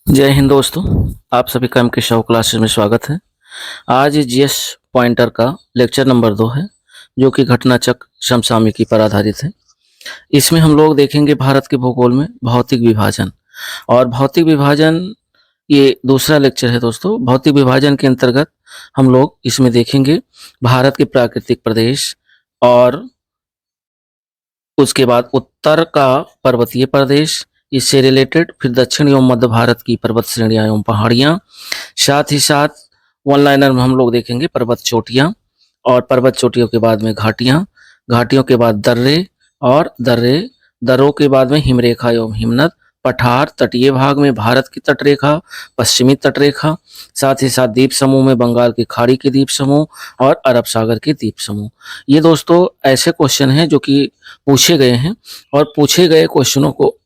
जय हिंद दोस्तों। आप सभी का एमके शाह क्लासेस में स्वागत है। आज जीएस पॉइंटर का लेक्चर नंबर 2 है, जो कि घटनाचक्र समसामयिकी पर आधारित है। इसमें हम लोग देखेंगे भारत के भूगोल में भौतिक विभाजन। और भौतिक विभाजन ये दूसरा लेक्चर है दोस्तों। भौतिक विभाजन के अंतर्गत हम लोग इसमें देखेंगे भारत के प्राकृतिक प्रदेश, और उसके बाद उत्तर का पर्वतीय प्रदेश, इससे रिलेटेड फिर दक्षिण एवं मध्य भारत की पर्वत श्रेणियां एवं पहाड़ियां। साथ ही साथ वन लाइनर में हम लोग देखेंगे पर्वत चोटियां, और पर्वत चोटियों के बाद में घाटियां, घाटियों के बाद दर्रे, और दर्रों के बाद में हिमरेखा एवं हिमनद, पठार, तटीय भाग में भारत की तटरेखा, पश्चिमी तटरेखा, साथ ही साथ द्वीप समूह में बंगाल की खाड़ी के द्वीप समूह और अरब सागर के द्वीप समूह। ये दोस्तों ऐसे क्वेश्चन हैं जो कि पूछे गए हैं, और पूछे गए क्वेश्चनों को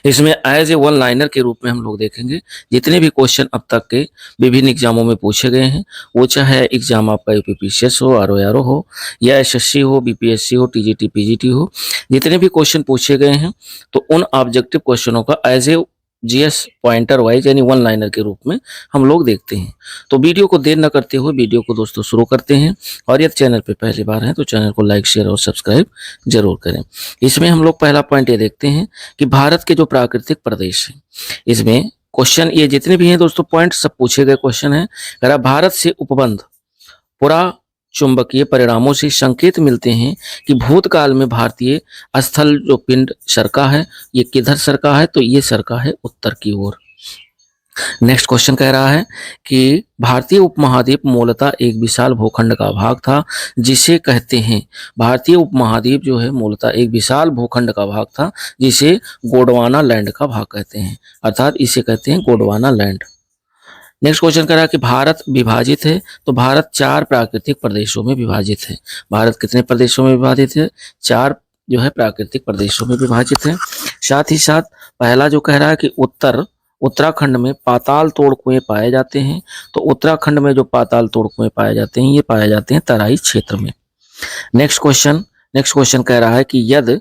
इसमें एज ए वन लाइनर के रूप में हम लोग देखेंगे। जितने भी क्वेश्चन अब तक के विभिन्न एग्जामों में पूछे गए हैं, वो चाहे एग्जाम आपका यूपीपीसीएस हो, आरओआरओ हो, या एसएससी हो, बीपीएससी हो, टीजीटी पीजीटी हो, जितने भी क्वेश्चन पूछे गए हैं, तो उन ऑब्जेक्टिव क्वेश्चनों का as a GS pointer wise यानी वन लाइनर के रूप में हम लोग देखते हैं। तो वीडियो को देर न करते हुए वीडियो को दोस्तों शुरू करते हैं। और यदि चैनल पे पहली बार है तो चैनल को लाइक, शेयर और सब्सक्राइब जरूर करें। इसमें हम लोग पहला पॉइंट ये देखते हैं कि भारत के जो प्राकृतिक प्रदेश हैं, इसमें क्वेश्चन ये जितने भी हैं दोस्तों पॉइंट सब पूछे गए क्वेश्चन हैं। अगर भारत से उपबंध पुरा चुंबकीय परिणामों से संकेत मिलते हैं कि भूतकाल में भारतीय स्थल जो पिंड सरका है, ये किधर सरका है, तो ये सरका है उत्तर की ओर। नेक्स्ट क्वेश्चन कह रहा है कि भारतीय उपमहाद्वीप मूलतः एक विशाल भूखंड का भाग था, जिसे कहते हैं, भारतीय उपमहाद्वीप जो है मूलतः एक विशाल भूखंड का भाग था, जिसे गोंडवाना लैंड का भाग कहते हैं, अर्थात इसे कहते हैं गोंडवाना लैंड। नेक्स्ट क्वेश्चन कह रहा है कि भारत विभाजित है, तो भारत 4 प्राकृतिक प्रदेशों में विभाजित है। भारत कितने प्रदेशों में विभाजित है? 4 जो है प्राकृतिक प्रदेशों में विभाजित है। साथ ही साथ पहला जो कह रहा है कि उत्तराखंड में पाताल तोड़ कुएं पाए जाते हैं, तो उत्तराखंड में जो पाताल तोड़ कुएं पाए जाते हैं, ये पाए जाते हैं तराई क्षेत्र में। नेक्स्ट क्वेश्चन कह रहा है कि यदि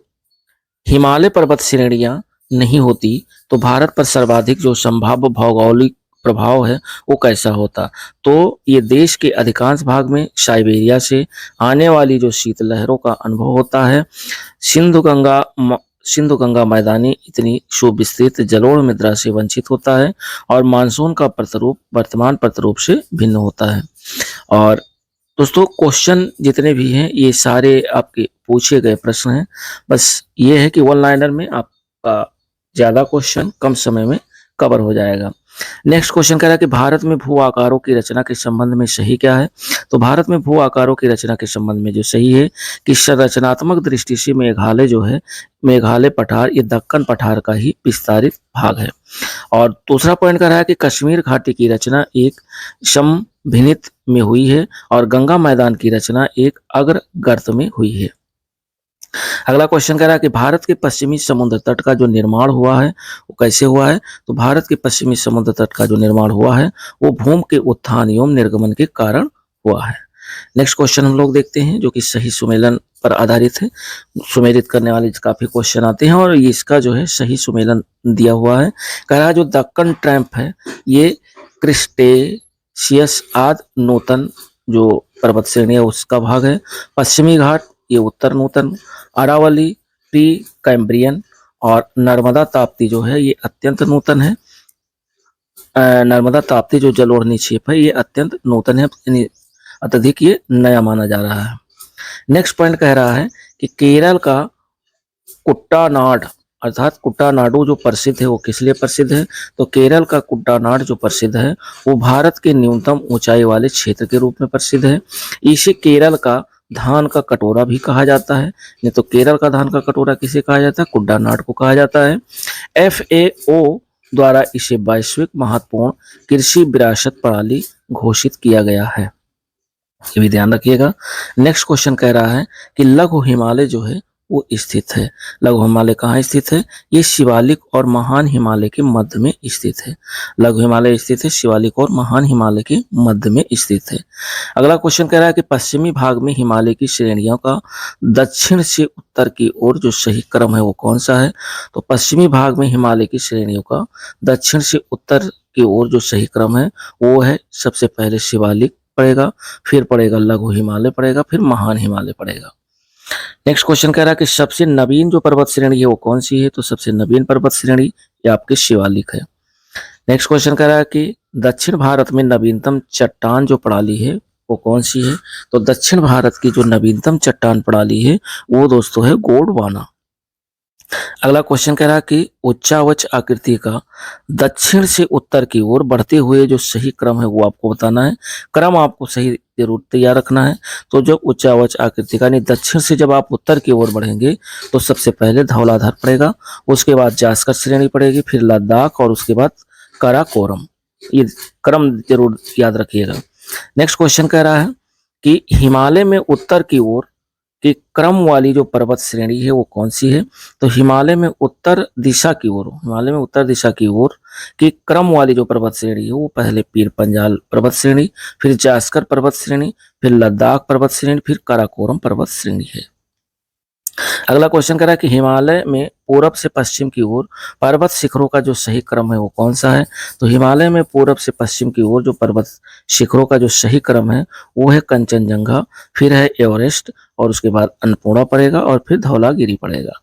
हिमालय पर्वत श्रेणियां नहीं होती तो भारत पर सर्वाधिक जो संभाव्य भौगोलिक प्रभाव है वो कैसा होता? तो ये देश के अधिकांश भाग में साइबेरिया से आने वाली जो शीतलहरों का अनुभव होता है। सिंधु गंगा मैदानी इतनी सुविस्तृत जलोढ़ मृदा से वंचित होता है, और मानसून का प्रतिरूप वर्तमान प्रतिरूप से भिन्न होता है। और दोस्तों क्वेश्चन जितने भी हैं ये सारे आपके पूछे गए प्रश्न हैं। बस ये है कि वन लाइनर में आपका ज्यादा क्वेश्चन कम समय में कवर हो जाएगा। नेक्स्ट क्वेश्चन कह रहा है कि भारत में भू आकारों की रचना के संबंध में सही क्या है? तो भारत में भू आकारों की रचना के संबंध में जो सही है कि संरचनात्मक दृष्टि से मेघालय जो है, मेघालय पठार, ये दक्कन पठार का ही विस्तारित भाग है। और दूसरा पॉइंट कह रहा है कि कश्मीर घाटी की रचना एक समभिनित में हुई है, और गंगा मैदान की रचना एक अग्र गर्त में हुई है। अगला क्वेश्चन कह रहा है कि भारत के पश्चिमी समुद्र तट का जो निर्माण हुआ है वो कैसे हुआ है? तो भारत के पश्चिमी समुद्र तट का जो निर्माण हुआ है वो भूमि के उत्थान एवं निर्गमन के कारण हुआ है। नेक्स्ट क्वेश्चन हम लोग देखते हैं जो कि सही सुमेलन पर आधारित है। सुमेलित करने वाले काफी क्वेश्चन आते हैं, और इसका जो है सही सुमेलन दिया हुआ है। कह रहा है जो दक्कन ट्रैम्प है ये क्रिस्टेशियस आद नूतन जो पर्वत श्रेणी है उसका भाग है। पश्चिमी घाट ये उत्तर नूतन, अरावली प्री कैम्ब्रियन, और नर्मदा ताप्ती जो है ये अत्यंत नूतन है। नर्मदा ताप्ती जो जलोढ़ निक्षेप है ये अत्यंत नूतन है, अत्यधिक ये नया माना जा रहा है। नेक्स्ट पॉइंट कह रहा है कि केरल का कुट्टानाड अर्थात कुट्टानाडु जो प्रसिद्ध है वो किस लिए प्रसिद्ध है? तो केरल का कुट्टानाड जो प्रसिद्ध है वो भारत के न्यूनतम ऊंचाई वाले क्षेत्र के रूप में प्रसिद्ध है। इसे केरल का धान का कटोरा भी कहा जाता है। नहीं तो केरल का धान का कटोरा किसे कहा जाता है? कुट्टानाड को कहा जाता है। FAO द्वारा इसे वैश्विक महत्वपूर्ण कृषि विरासत प्रणाली घोषित किया गया है, ये भी ध्यान रखिएगा। नेक्स्ट क्वेश्चन कह रहा है कि लघु हिमालय जो है वो स्थित है। लघु हिमालय कहाँ स्थित है? ये शिवालिक और महान हिमालय के मध्य में स्थित है। लघु हिमालय स्थित है शिवालिक और महान हिमालय के मध्य में स्थित है। अगला क्वेश्चन कह रहा है कि पश्चिमी भाग में हिमालय की श्रेणियों का दक्षिण से उत्तर की ओर जो सही क्रम है वो कौन सा है? तो पश्चिमी भाग में हिमालय की श्रेणियों का दक्षिण से उत्तर की ओर जो सही क्रम है वो है, सबसे पहले शिवालिक पड़ेगा, फिर पड़ेगा लघु हिमालय पड़ेगा, फिर महान हिमालय पड़ेगा। नेक्स्ट क्वेश्चन कह रहा है कि सबसे नवीन जो पर्वत श्रेणी है वो कौन सी है? तो सबसे नवीन पर्वत श्रेणी ये आपकी शिवालिक है। नेक्स्ट क्वेश्चन कह रहा है कि दक्षिण भारत में नवीनतम चट्टान जो प्रणाली है वो कौन सी है? तो दक्षिण भारत की जो नवीनतम चट्टान प्रणाली है वो दोस्तों है गोंडवाना। अगला क्वेश्चन कह रहा है कि उच्चावच आकृति का दक्षिण से उत्तर की ओर बढ़ते हुए जो सही क्रम है वो आपको बताना है। क्रम आपको सही जरूर तैयार रखना है। तो जब उच्चावच आकृति का यानी दक्षिण से जब आप उत्तर की ओर बढ़ेंगे तो सबसे पहले धौलाधार पड़ेगा, उसके बाद जास्कर श्रेणी पड़ेगी, फिर लद्दाख और उसके बाद काराकोरम। ये क्रम जरूर याद रखिएगा। नेक्स्ट क्वेश्चन कह रहा है कि हिमालय में उत्तर की ओर कि क्रम वाली जो पर्वत श्रेणी है वो कौन सी है? तो हिमालय में उत्तर दिशा की ओर, हिमालय में उत्तर दिशा की ओर कि क्रम वाली जो पर्वत श्रेणी है वो पहले पीर पंजाल पर्वत श्रेणी, फिर जास्कर पर्वत श्रेणी, फिर लद्दाख पर्वत श्रेणी, फिर काराकोरम पर्वत श्रेणी है। अगला क्वेश्चन कह रहा है कि हिमालय में पूरब से पश्चिम की ओर पर्वत शिखरों का जो सही क्रम है वो कौन सा है? तो हिमालय में पूरब से पश्चिम की ओर जो पर्वत शिखरों का जो सही क्रम है वो है कंचनजंगा, फिर है एवरेस्ट और उसके बाद अन्नपूर्णा पड़ेगा और फिर धौलागिरी पड़ेगा।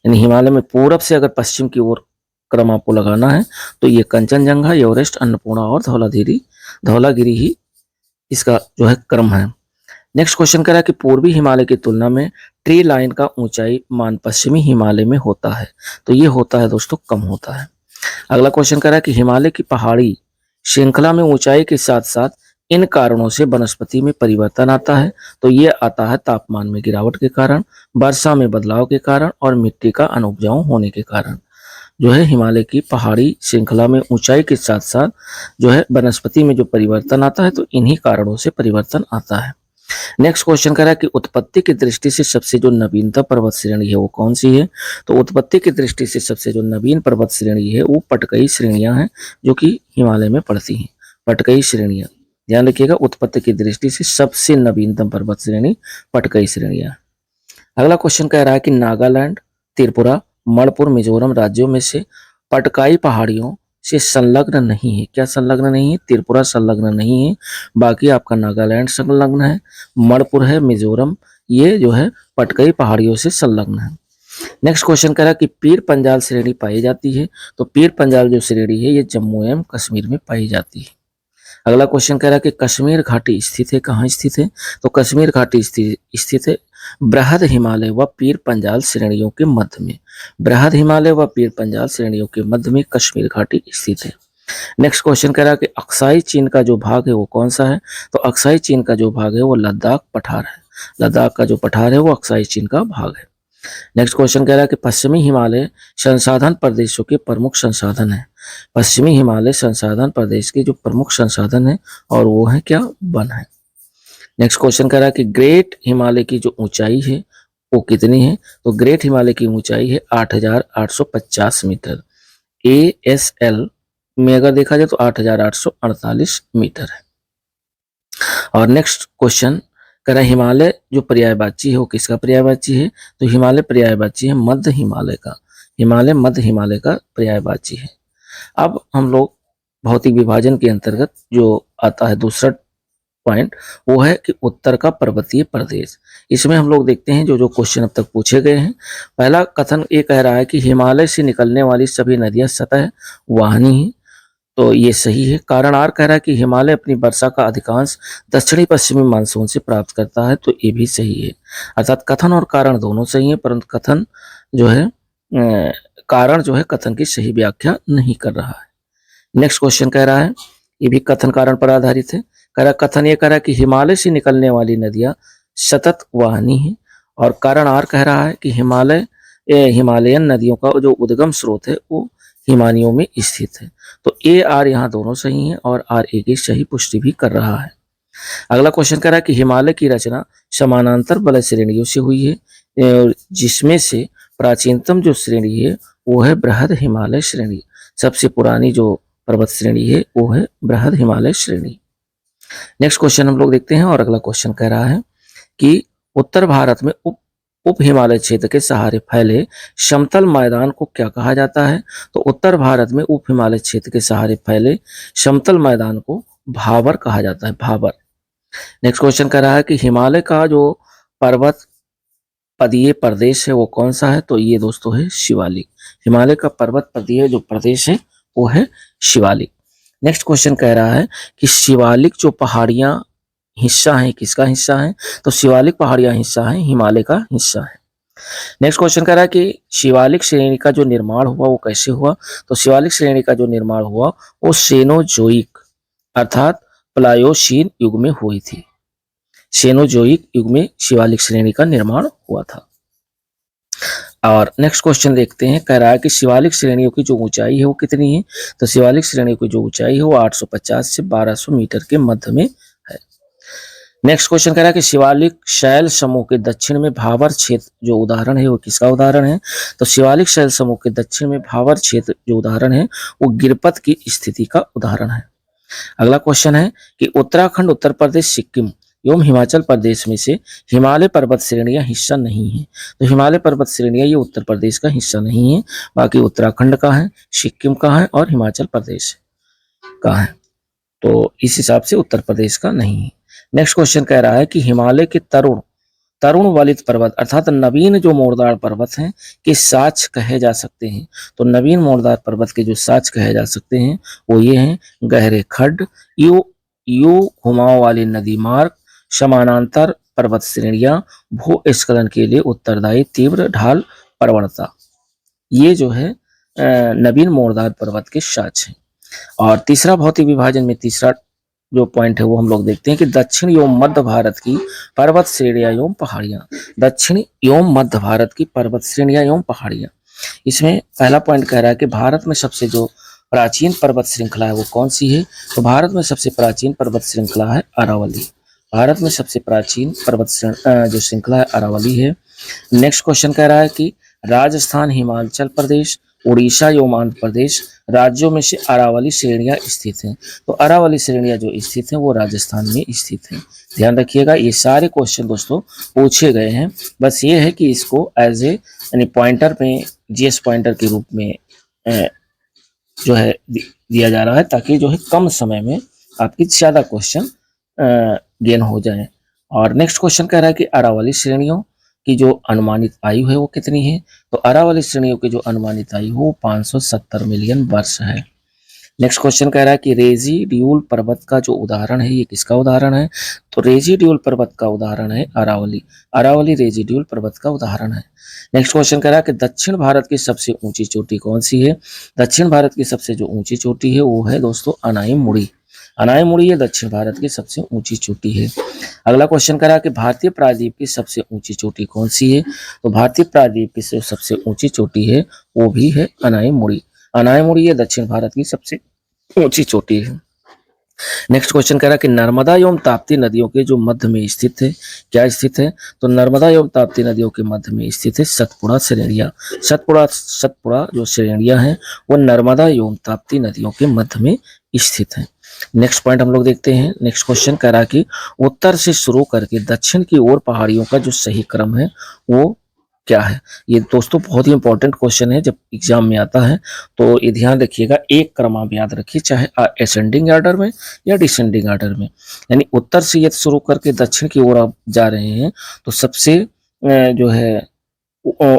यानी हिमालय में पूरब से अगर पश्चिम की ओर क्रम आपको लगाना है तो ये कंचनजंगा, एवरेस्ट, अन्नपूर्णा और धौलागिरी ही इसका जो है क्रम है। नेक्स्ट क्वेश्चन कह रहा है कि पूर्वी हिमालय की तुलना में ट्री लाइन का ऊंचाई मान पश्चिमी हिमालय में होता है। तो ये होता है दोस्तों कम होता है। अगला क्वेश्चन कह रहा है कि हिमालय की पहाड़ी श्रृंखला में ऊंचाई के साथ साथ इन कारणों से वनस्पति में परिवर्तन आता है। तो ये आता है तापमान में गिरावट के कारण, वर्षा में बदलाव के कारण और मिट्टी का अनुपजाऊ होने के कारण जो है हिमालय की पहाड़ी श्रृंखला में ऊंचाई के साथ साथ जो है वनस्पति में जो परिवर्तन आता है तो इन्हीं कारणों से परिवर्तन आता है। नेक्स्ट क्वेश्चन कह रहा है कि उत्पत्ति की दृष्टि से सबसे जो नवीनतम पर्वत श्रेणी है वो कौन सी है? तो उत्पत्ति की दृष्टि से सबसे जो नवीन पर्वत श्रेणी है वो पटकई श्रेणियां हैं जो कि हिमालय में पड़ती हैं। पटकई श्रेणियां ध्यान रखिएगा, उत्पत्ति की दृष्टि से सबसे नवीनतम पर्वत श्रेणी पटकई श्रेणियां। अगला क्वेश्चन कह रहा है कि नागालैंड, त्रिपुरा, मणिपुर, मिजोरम राज्यों में से पटकाई पहाड़ियों से संलग्न नहीं है। क्या संलग्न नहीं है? त्रिपुरा संलग्न नहीं है, बाकी आपका नागालैंड संलग्न है, मणिपुर है, मिजोरम ये जो है पटकई पहाड़ियों से संलग्न है। नेक्स्ट क्वेश्चन कह रहा है कि पीर पंजाल श्रेणी पाई जाती है। तो पीर पंजाल जो श्रेणी है ये जम्मू एवं कश्मीर में पाई जाती है। अगला क्वेश्चन कह रहा है कि कश्मीर घाटी स्थित है, कहाँ स्थित है? तो कश्मीर घाटी स्थित है बृहद हिमालय व पीर पंजाल श्रेणियों के मध्य में। बृहद हिमालय व पीर पंजाल श्रेणियों के मध्य में कश्मीर घाटी स्थित है। नेक्स्ट क्वेश्चन कह रहा है कि अक्साई चीन का जो भाग है वो कौन सा है? तो अक्साई चीन का जो भाग है वो लद्दाख पठार है। लद्दाख का जो पठार है वो अक्साई चीन का भाग है। नेक्स्ट क्वेश्चन कह रहा है कि पश्चिमी हिमालय संसाधन प्रदेशों के प्रमुख संसाधन है। पश्चिमी हिमालय संसाधन प्रदेश के जो प्रमुख संसाधन है और वो है क्या? वन है। नेक्स्ट क्वेश्चन कह रहा है कि ग्रेट हिमालय की जो ऊंचाई है वो कितनी है? तो ग्रेट हिमालय की ऊंचाई है 8,850 मीटर। ASL में अगर देखा जाए तो 8,848 मीटर है। और नेक्स्ट क्वेश्चन कह रहा है हिमालय जो पर्यायवाची है वो किसका पर्यायवाची है? तो हिमालय पर्यायवाची है मध्य हिमालय का। हिमालय मध्य हिमालय का पर्यायवाची है। अब हम लोग भौतिक विभाजन के अंतर्गत जो आता है दूसरा पॉइंट वो है कि उत्तर का पर्वतीय प्रदेश। इसमें हम लोग देखते हैं जो जो क्वेश्चन अब तक पूछे गए हैं। पहला कथन ये कह रहा है कि हिमालय से निकलने वाली सभी नदियां सतह वाहिनी हैं। तो ये सही है। कारण आर कह रहा है कि हिमालय अपनी वर्षा का अधिकांश दक्षिणी पश्चिमी मानसून से प्राप्त करता है। तो ये भी सही है। अर्थात कथन और कारण दोनों सही है, परंतु कथन जो है कारण जो है कथन की सही व्याख्या नहीं कर रहा है। नेक्स्ट क्वेश्चन कह रहा है, ये भी कथन कारण पर आधारित है। कह रहा कथन ये कह रहा है कि हिमालय से निकलने वाली नदियां सतत वाहिनी है। और कारण आर कह रहा है कि हिमालयन नदियों का जो उद्गम स्रोत है वो हिमानियों में स्थित है। तो ए आर यहाँ दोनों सही हैं और आर ए की सही पुष्टि भी कर रहा है। अगला क्वेश्चन कह रहा है कि हिमालय की रचना समानांतर बलय श्रेणियों से हुई है। जिसमें से प्राचीनतम जो श्रेणी है वो है बृहद हिमालय श्रेणी। सबसे पुरानी जो पर्वत श्रेणी है वो है बृहद हिमालय श्रेणी। नेक्स्ट क्वेश्चन हम लोग देखते हैं, और अगला क्वेश्चन कह रहा है कि उत्तर भारत में उप हिमालय क्षेत्र के सहारे फैले समतल मैदान को क्या कहा जाता है? तो उत्तर भारत में उप हिमालय क्षेत्र के सहारे फैले समतल मैदान को भाबर कहा जाता है, भाबर। नेक्स्ट क्वेश्चन कह रहा है कि हिमालय का जो पर्वत पदीय प्रदेश है वो कौन सा है? तो ये दोस्तों है शिवालिक। हिमालय का पर्वत पदीय जो प्रदेश है वो है शिवालिक। नेक्स्ट क्वेश्चन कह रहा है कि शिवालिक जो पहाड़ियां हिस्सा है किसका हिस्सा है? तो शिवालिक पहाड़ियां हिस्सा है हिमालय का हिस्सा है। नेक्स्ट क्वेश्चन कह रहा है कि शिवालिक श्रेणी का जो निर्माण हुआ वो कैसे हुआ? तो शिवालिक श्रेणी का जो निर्माण हुआ वो सेनोजोइक अर्थात प्लायोसीन युग में हुई थी। सेनोजोइक युग में शिवालिक श्रेणी का निर्माण हुआ था। और नेक्स्ट क्वेश्चन देखते हैं, कह रहा है कि शिवालिक श्रेणियों की जो ऊंचाई है वो कितनी है? तो शिवालिक श्रेणियों की जो ऊंचाई है वो 850 से 1200 मीटर के मध्य में है। नेक्स्ट क्वेश्चन कह रहा है कि शिवालिक शैल समूह के दक्षिण में भाबर क्षेत्र जो उदाहरण है वो किसका उदाहरण है? तो शिवालिक शैल समूह के दक्षिण में भाबर क्षेत्र जो उदाहरण है वो गिरपत की स्थिति का उदाहरण है। अगला क्वेश्चन है कि उत्तराखंड, उत्तर प्रदेश, सिक्किम एवं हिमाचल प्रदेश में से हिमालय पर्वत श्रेणियां हिस्सा नहीं है। तो हिमालय पर्वत श्रेणियां ये उत्तर प्रदेश का हिस्सा नहीं है, बाकी उत्तराखंड का है, सिक्किम का है और हिमाचल प्रदेश का है। तो इस हिसाब से उत्तर प्रदेश का नहीं है। नेक्स्ट क्वेश्चन कह रहा है कि हिमालय के तरुण वलित पर्वत अर्थात नवीन जो मोरदार पर्वत हैं के साक्ष कहे जा सकते हैं। तो नवीन मोरदार पर्वत के जो साक्ष कहे जा सकते हैं वो ये हैं: गहरे खड्ड, यू घुमाव वाले नदी मार्ग, समानांतर पर्वत श्रेणियां, भूस्खलन के लिए उत्तरदायी तीव्र ढाल प्रवणता। ये जो है नवीन मोरदार पर्वत के साक्ष हैं। और तीसरा भौतिक विभाजन में तीसरा जो पॉइंट है वो हम लोग देखते हैं कि दक्षिण एवं मध्य भारत की पर्वत श्रेणियां एवं पहाड़ियां। दक्षिण एवं मध्य भारत की पर्वत श्रेणियां एवं पहाड़ियां। इसमें पहला पॉइंट कह रहा है कि भारत में सबसे जो प्राचीन पर्वत श्रृंखला है वो कौन सी है? तो भारत में सबसे प्राचीन पर्वत श्रृंखला है अरावली। भारत में सबसे प्राचीन पर्वत जो श्रृंखला है अरावली है। नेक्स्ट क्वेश्चन कह रहा है कि राजस्थान, हिमाचल प्रदेश, उड़ीसा एवं आंध्र प्रदेश राज्यों में से अरावली श्रेणियां स्थित हैं। तो अरावली श्रेणियां जो स्थित हैं वो राजस्थान में स्थित हैं। ध्यान रखिएगा, ये सारे क्वेश्चन दोस्तों पूछे गए हैं। बस ये है कि इसको एज ए यानी पॉइंटर में जीएस पॉइंटर के रूप में जो है दिया जा रहा है, ताकि जो है कम समय में आपकी ज्यादा क्वेश्चन गेन हो जाए। और नेक्स्ट क्वेश्चन कह रहा है कि अरावली श्रेणियों की जो अनुमानित आयु है वो कितनी है? तो अरावली श्रेणियों की जो अनुमानित आयु वो 570 मिलियन वर्ष है। नेक्स्ट क्वेश्चन कह रहा है कि रेजिड्यूल पर्वत का जो उदाहरण है ये किसका उदाहरण है? तो रेजिड्यूल पर्वत का उदाहरण है अरावली। अरावली रेजिड्यूल पर्वत का उदाहरण है। नेक्स्ट क्वेश्चन कह रहा है कि दक्षिण भारत की सबसे ऊंची चोटी कौन सी है? दक्षिण भारत की सबसे जो ऊंची चोटी है वो है दोस्तों अनाईमुड़ी। अनाईमुड़ी ये दक्षिण भारत की सबसे ऊंची चोटी है। अगला क्वेश्चन करा कि भारतीय प्रायद्वीप की सबसे ऊंची चोटी कौन सी है? तो भारतीय प्रायद्वीप की सबसे ऊंची चोटी है वो भी है अनाईमुड़ी। अनाईमुड़ी ये दक्षिण भारत की सबसे ऊंची चोटी है। नेक्स्ट क्वेश्चन कह रहा है कि नर्मदा एवं ताप्ती नदियों के जो मध्य में स्थित है, क्या स्थित है? तो नर्मदा एवं ताप्ती नदियों के मध्य में स्थित है सतपुड़ा श्रेणियां। सतपुड़ा जो श्रेणियां हैं वो नर्मदा एवं ताप्ती नदियों के मध्य में स्थित है। नेक्स्ट पॉइंट हम लोग देखते हैं। नेक्स्ट क्वेश्चन कह रहा है कि उत्तर से शुरू करके दक्षिण की ओर पहाड़ियों का जो सही क्रम है वो क्या है? ये दोस्तों बहुत ही इंपॉर्टेंट क्वेश्चन है, जब एग्जाम में आता है तो ये ध्यान रखिएगा। एक क्रम आप याद रखिए, चाहे असेंडिंग ऑर्डर में या डिसेंडिंग ऑर्डर में। यानी उत्तर से यदि शुरू करके दक्षिण की ओर आप जा रहे हैं तो सबसे जो है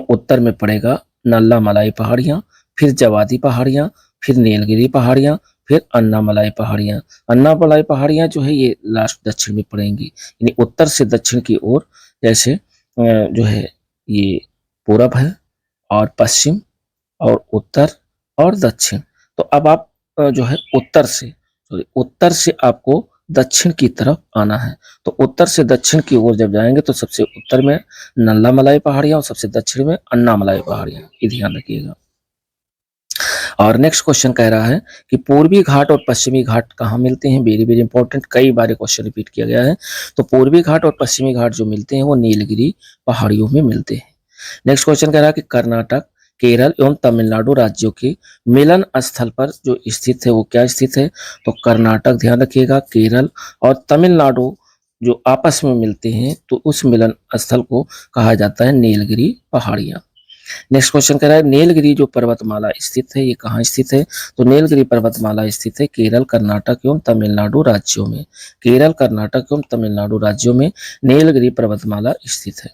उत्तर में पड़ेगा नल्ला मलाई पहाड़ियां, फिर जवादी पहाड़ियां, फिर नीलगिरी पहाड़ियां, फिर अन्नामलाई पहाड़ियां। अन्नामलाई पहाड़ियां जो है ये लास्ट दक्षिण में पड़ेंगी। यानी उत्तर से दक्षिण की ओर जैसे जो है ये पूरब है और पश्चिम और उत्तर और दक्षिण। तो अब आप जो है उत्तर से आपको दक्षिण की तरफ आना है। तो उत्तर से दक्षिण की ओर जब जाएंगे तो सबसे उत्तर में नल्ला मलाई पहाड़ियां और सबसे दक्षिण में अन्नामलाई पहाड़ियां, ये ध्यान रखिएगा। और नेक्स्ट क्वेश्चन कह रहा है कि पूर्वी घाट और पश्चिमी घाट कहाँ मिलते हैं? वेरी वेरी इंपॉर्टेंट, कई बार क्वेश्चन रिपीट किया गया है। तो पूर्वी घाट और पश्चिमी घाट जो मिलते हैं वो नीलगिरी पहाड़ियों में मिलते हैं। नेक्स्ट क्वेश्चन कह रहा है कि कर्नाटक, केरल एवं तमिलनाडु राज्यों के मिलन स्थल पर जो स्थित है वो क्या स्थित है? तो कर्नाटक ध्यान रखिएगा, केरल और तमिलनाडु जो आपस में मिलते हैं तो उस मिलन स्थल को कहा जाता है नीलगिरी पहाड़ियां। नेक्स्ट क्वेश्चन कह रहा है नीलगिरी जो पर्वतमाला स्थित है ये कहाँ स्थित है? तो नीलगिरी पर्वतमाला स्थित है केरल, कर्नाटक एवं तमिलनाडु राज्यों में। केरल, कर्नाटक एवं तमिलनाडु राज्यों में नीलगिरी पर्वतमाला स्थित है।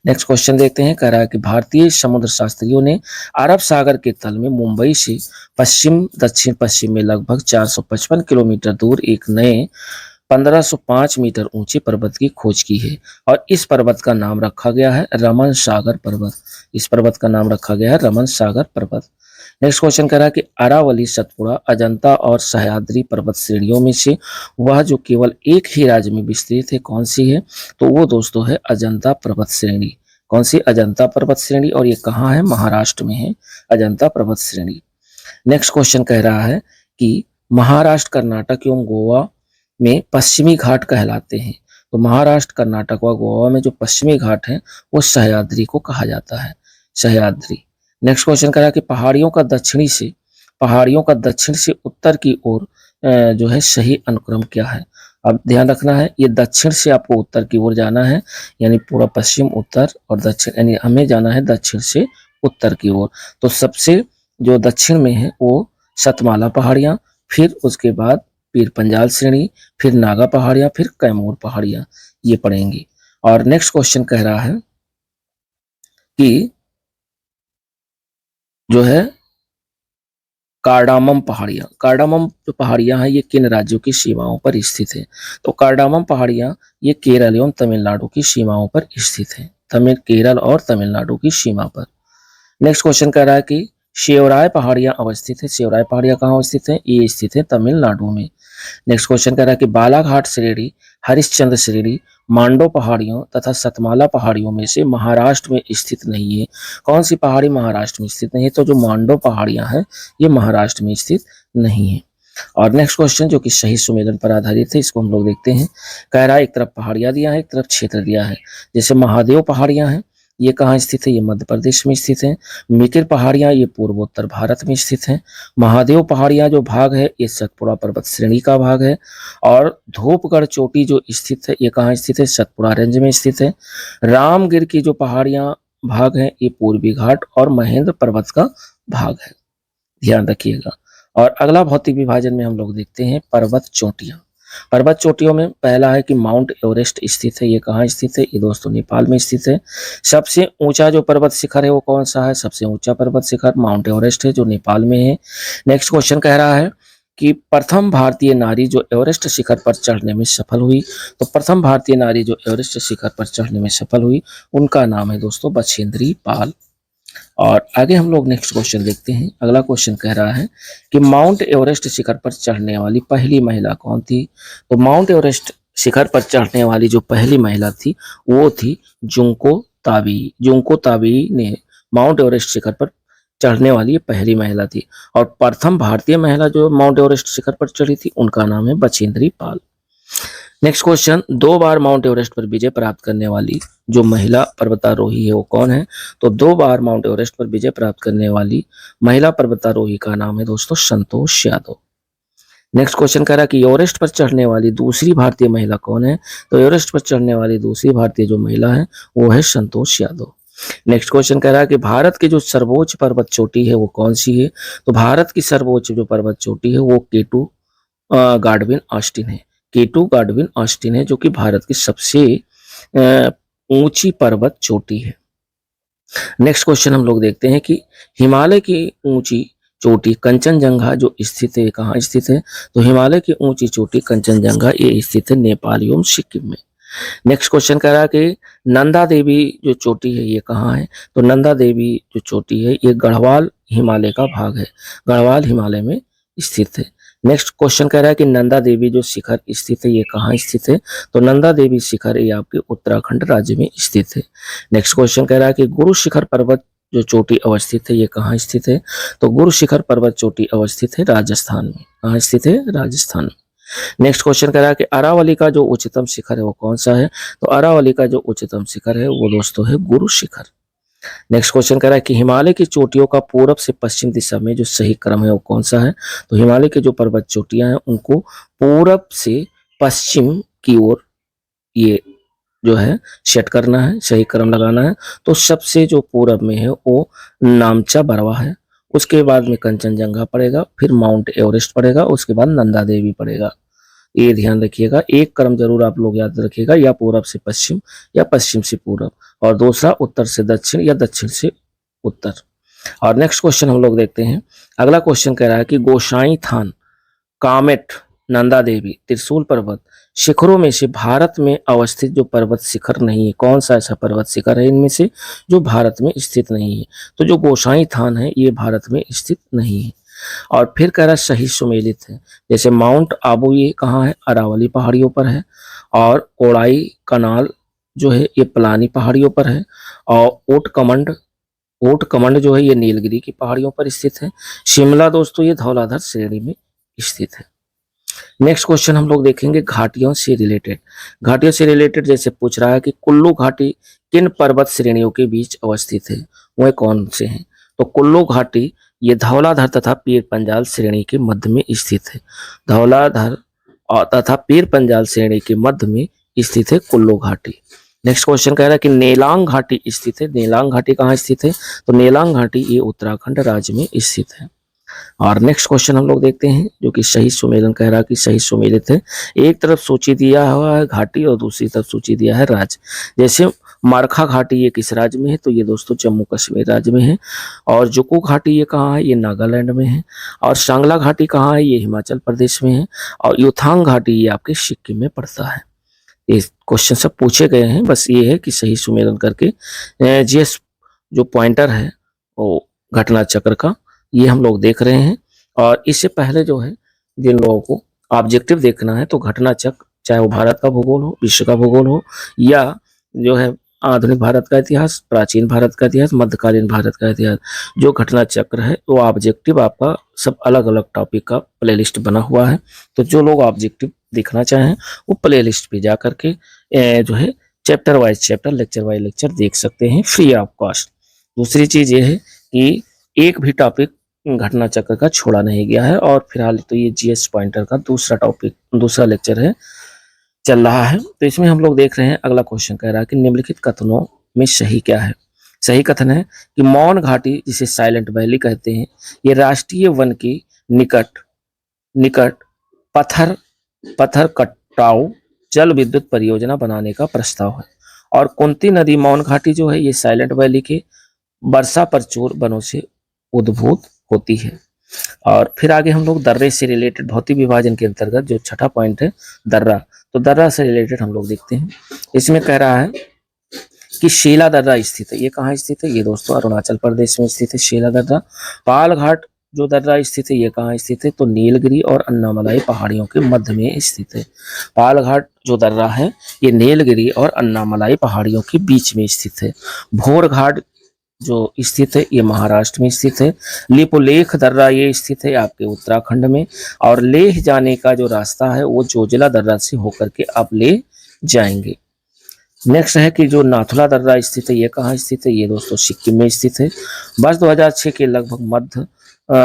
नेक्स्ट क्वेश्चन देखते हैं, कह रहा है कि भारतीय समुद्र शास्त्रियों ने अरब सागर के तल में मुंबई से पश्चिम दक्षिण पश्चिम में लगभग 455 किलोमीटर दूर एक नए 1505 मीटर ऊंचे पर्वत की खोज की है और इस पर्वत का नाम रखा गया है रमन सागर पर्वत। इस पर्वत का नाम रखा गया है रमन सागर पर्वत। नेक्स्ट क्वेश्चन कह रहा है कि अरावली, सतपुड़ा, अजंता और सह्याद्री पर्वत श्रेणियों में से वह जो केवल एक ही राज्य में विस्तृत है कौन सी है? तो वो दोस्तों है अजंता पर्वत श्रेणी। कौन सी? अजंता पर्वत श्रेणी। और ये कहाँ है? महाराष्ट्र में है अजंता पर्वत श्रेणी। नेक्स्ट क्वेश्चन कह रहा है कि महाराष्ट्र, कर्नाटक एवं गोवा में पश्चिमी घाट कहलाते हैं। तो महाराष्ट्र, कर्नाटक व गोवा में जो पश्चिमी घाट है वो सह्याद्री को कहा जाता है, सह्याद्री। नेक्स्ट क्वेश्चन कह रहा है कि पहाड़ियों का दक्षिण से उत्तर की ओर जो है सही अनुक्रम क्या है? अब ध्यान रखना है, ये दक्षिण से आपको उत्तर की ओर जाना है, यानी पूरा पश्चिम, उत्तर और दक्षिण, यानी हमें जाना है दक्षिण से उत्तर की ओर। तो सबसे जो दक्षिण में है वो सतमाला पहाड़ियां, फिर उसके बाद पीर पंजाल श्रेणी, फिर नागा पहाड़ियां, फिर कैमूर पहाड़ियां, ये पढ़ेंगे। और नेक्स्ट क्वेश्चन कह रहा है कि जो है कार्डामम पहाड़ियां, कार्डामम जो पहाड़ियां हैं ये किन राज्यों की सीमाओं पर स्थित है? तो कार्डामम पहाड़ियां ये केरल एवं तमिलनाडु की सीमाओं पर स्थित है, केरल और तमिलनाडु की सीमा पर। नेक्स्ट क्वेश्चन कह रहा है कि शेवराय पहाड़ियां अवस्थित है। शेवराय पहाड़ियां कहाँ अवस्थित है? ये स्थित है तमिलनाडु में। नेक्स्ट क्वेश्चन कह रहा है कि बालाघाट श्रेणी, हरिश्चंद्र श्रेणी, मांडो पहाड़ियों तथा सतमाला पहाड़ियों में से महाराष्ट्र में स्थित नहीं है। कौन सी पहाड़ी महाराष्ट्र में स्थित नहीं है? तो जो मांडो पहाड़ियां हैं ये महाराष्ट्र में स्थित नहीं है। और नेक्स्ट क्वेश्चन जो कि सही सुमेलन पर आधारित है, इसको हम लोग देखते हैं। कह रहा है एक तरफ पहाड़ियां दिया है, एक तरफ क्षेत्र दिया है। जैसे महादेव पहाड़ियां हैं, ये कहाँ स्थित है? ये मध्य प्रदेश में स्थित है। मिकिर पहाड़ियां ये पूर्वोत्तर भारत में स्थित हैं। महादेव पहाड़ियां जो भाग है ये सतपुड़ा पर्वत श्रेणी का भाग है। और धूपगढ़ चोटी जो स्थित है ये कहाँ स्थित है? सतपुड़ा रेंज में स्थित है। रामगिर की जो पहाड़ियां भाग है ये पूर्वी घाट और महेंद्र पर्वत का भाग है, ध्यान रखिएगा। और अगला भौतिक विभाजन में हम लोग देखते हैं पर्वत चोटियां। पर्वत चोटियों में पहला है कि माउंट एवरेस्ट स्थित है। ये कहाँ स्थित है? ये दोस्तों नेपाल में स्थित है। सबसे ऊंचा जो पर्वत शिखर है वो कौन सा है? सबसे ऊंचा पर्वत शिखर माउंट एवरेस्ट है जो नेपाल में है। नेक्स्ट क्वेश्चन कह रहा है कि प्रथम भारतीय नारी जो एवरेस्ट शिखर पर चढ़ने में सफल हुई। तो प्रथम भारतीय नारी जो एवरेस्ट शिखर पर चढ़ने में सफल हुई उनका नाम है दोस्तों बछेंद्री पाल। और आगे हम लोग नेक्स्ट क्वेश्चन देखते हैं। अगला क्वेश्चन कह रहा है कि माउंट एवरेस्ट शिखर पर चढ़ने वाली पहली महिला कौन थी? तो माउंट एवरेस्ट शिखर पर चढ़ने वाली जो पहली महिला थी वो थी जुंको ताबी। जुंको ताबी ने माउंट एवरेस्ट शिखर पर चढ़ने वाली ये पहली महिला थी। और प्रथम भारतीय महिला जो माउंट एवरेस्ट शिखर पर चढ़ी थी उनका नाम है बछेंद्री पाल। नेक्स्ट क्वेश्चन, 2 बार माउंट एवरेस्ट पर विजय प्राप्त करने वाली जो महिला पर्वतारोही है वो कौन है? तो 2 बार माउंट एवरेस्ट पर विजय प्राप्त करने वाली महिला पर्वतारोही का नाम है दोस्तों संतोष यादव। नेक्स्ट क्वेश्चन कह रहा है कि एवरेस्ट पर चढ़ने वाली दूसरी भारतीय महिला कौन है? तो एवरेस्ट पर चढ़ने वाली दूसरी भारतीय जो महिला है वो है संतोष यादव। नेक्स्ट क्वेश्चन कह रहा है कि भारत की जो सर्वोच्च पर्वत चोटी है वो कौन सी है? तो भारत की सर्वोच्च जो पर्वत चोटी है वो केटू गाडविन ऑस्टिन है। केटू गाडविन ऑस्टिन है जो कि भारत की सबसे ऊंची पर्वत चोटी है। नेक्स्ट क्वेश्चन हम लोग देखते हैं कि हिमालय की ऊंची चोटी कंचनजंगा जो स्थित है कहाँ स्थित है? तो हिमालय की ऊंची चोटी कंचनजंगा ये स्थित है नेपाल एवं सिक्किम में। नेक्स्ट क्वेश्चन कह रहा है कि नंदा देवी जो चोटी है ये कहाँ है? तो नंदा देवी जो चोटी है ये गढ़वाल हिमालय का भाग है, गढ़वाल हिमालय में स्थित है। नेक्स्ट क्वेश्चन कह रहा है कि नंदा देवी जो शिखर स्थित है ये कहाँ स्थित है? तो नंदा देवी शिखर ये आपके उत्तराखंड राज्य में स्थित है। नेक्स्ट क्वेश्चन कह रहा है कि गुरु शिखर पर्वत जो चोटी अवस्थित है ये कहाँ स्थित है? तो गुरु शिखर पर्वत चोटी अवस्थित है राजस्थान में। कहाँ स्थित है? राजस्थान में। नेक्स्ट क्वेश्चन कह रहा है कि अरावली का जो उच्चतम शिखर है वो कौन सा है? तो अरावली का जो उच्चतम शिखर है वो दोस्तों है गुरु शिखर। नेक्स्ट क्वेश्चन कह रहा है कि हिमालय की चोटियों का पूरब से पश्चिम दिशा में जो सही क्रम है वो कौन सा है। तो हिमालय के जो पर्वत चोटियां हैं उनको पूरब से पश्चिम की ओर ये जो है सेट करना है, सही क्रम लगाना है। तो सबसे जो पूरब में है वो नामचा बरवा है, उसके बाद में कंचनजंगा पड़ेगा, फिर माउंट एवरेस्ट पड़ेगा, उसके बाद नंदा देवी पड़ेगा। ये ध्यान रखिएगा, एक क्रम जरूर आप लोग याद रखिएगा, या पूरब से पश्चिम या पश्चिम से पूरब, और दूसरा उत्तर से दक्षिण या दक्षिण से उत्तर। और नेक्स्ट क्वेश्चन हम लोग देखते हैं। अगला क्वेश्चन कह रहा है कि गोसाई थान, कामेट, नंदा देवी, त्रिशूल पर्वत शिखरों में से भारत में अवस्थित जो पर्वत शिखर नहीं है, कौन सा ऐसा पर्वत शिखर है इनमें से जो भारत में स्थित नहीं है। तो जो गोसाई थान है ये भारत में स्थित नहीं है। और फिर कह रहा है सही सुमेलित है, जैसे माउंट आबू ये कहाँ है, अरावली पहाड़ियों पर है, और कोड़ाई कनाल जो है ये पलानी पहाड़ियों पर है, और ओट कमंड जो है ये नीलगिरी की पहाड़ियों पर स्थित है। शिमला दोस्तों ये धौलाधर श्रेणी में स्थित है। नेक्स्ट क्वेश्चन हम लोग देखेंगे घाटियों से रिलेटेड। घाटियों से रिलेटेड जैसे पूछ रहा है कि कुल्लू घाटी किन पर्वत श्रेणियों के बीच अवस्थित है, वह कौन से हैं। तो कुल्लू घाटी ये धौलाधर तथा पीर पंजाल श्रेणी के मध्य में स्थित है। धौलाधर और तथा पीर पंजाल श्रेणी के मध्य में स्थित है कुल्लू घाटी। नेक्स्ट क्वेश्चन कह रहा है कि नेलांग घाटी स्थित है। नेलांग घाटी कहाँ स्थित है, तो नेलांग घाटी ये उत्तराखंड राज्य में स्थित है। और नेक्स्ट क्वेश्चन हम लोग देखते हैं जो कि सही सुमेलन कह रहा है कि सही सुमेलित है। एक तरफ सूची दिया हुआ है घाटी और दूसरी तरफ सूची दिया है राज्य। जैसे मारखा घाटी ये किस राज्य में है, तो ये दोस्तों जम्मू कश्मीर राज्य में है। और जुकू घाटी ये कहाँ है, ये नागालैंड में है। और सांगला घाटी कहाँ है, ये हिमाचल प्रदेश में है। और युथांग घाटी ये आपके सिक्किम में पड़ता है। ये क्वेश्चन सब पूछे गए हैं, बस ये है कि सही सुमेलन करके जीएस जो पॉइंटर है वो घटना चक्र का ये हम लोग देख रहे हैं। और इससे पहले जो है जिन लोगों को ऑब्जेक्टिव देखना है तो घटना चक्र, चाहे वो भारत का भूगोल हो, विश्व का भूगोल हो, या जो है आधुनिक भारत का इतिहास, प्राचीन भारत का इतिहास, मध्यकालीन भारत का इतिहास, जो घटना चक्र है वो ऑब्जेक्टिव आपका सब अलग अलग टॉपिक का प्लेलिस्ट बना हुआ है। तो जो लोग ऑब्जेक्टिव देखना चाहें वो प्लेलिस्ट पे जा करके जो है chapter wise chapter, lecture wise lecture देख सकते हैं फ्री ऑफ कॉस्ट। दूसरी चीज ये है कि एक भी टॉपिक घटना चक्र का छोड़ा नहीं गया है। और फिलहाल तो ये जीएस पॉइंटर का दूसरा टॉपिक, दूसरा लेक्चर है चल रहा है। तो इसमें हम लोग देख रहे हैं अगला क्वेश्चन कह रहा है कि निम्नलिखित कथनों में सही क्या है। सही कथन है कि मौन घाटी जिसे साइलेंट वैली कहते हैं ये राष्ट्रीय वन के निकट निकट पत्थर पत्थर कटाव जल विद्युत परियोजना बनाने का प्रस्ताव है। और कुंती नदी मौन घाटी जो है ये साइलेंट वैली के वर्षा प्रचुर वनों से उद्भूत होती है। और फिर आगे हम लोग दर्रे से रिलेटेड भौतिक विभाजन के अंतर्गत जो छठा पॉइंट है दर्रा, तो दर्रा से रिलेटेड हम लोग देखते हैं। इसमें कह रहा है कि शेला दर्रा स्थित है। ये कहाँ स्थित है, ये दोस्तों अरुणाचल प्रदेश में स्थित है शेला दर्रा। पाल घाट जो दर्रा स्थित है ये कहाँ स्थित है, तो नीलगिरी और अन्नामलाई पहाड़ियों के मध्य में स्थित है। पाल घाट जो दर्रा है ये नीलगिरी और अन्नामलाई पहाड़ियों के बीच में स्थित है। भोर घाट जो स्थित है ये महाराष्ट्र में स्थित है। लिपुलेख दर्रा ये स्थित है आपके उत्तराखंड में। और लेह जाने का जो रास्ता है वो जोजिला दर्रा से होकर के आप ले जाएंगे। नेक्स्ट है कि जो नाथुला दर्रा स्थित है ये कहाँ स्थित है, ये दोस्तों सिक्किम में स्थित है। वर्ष 2006 के लगभग मध्य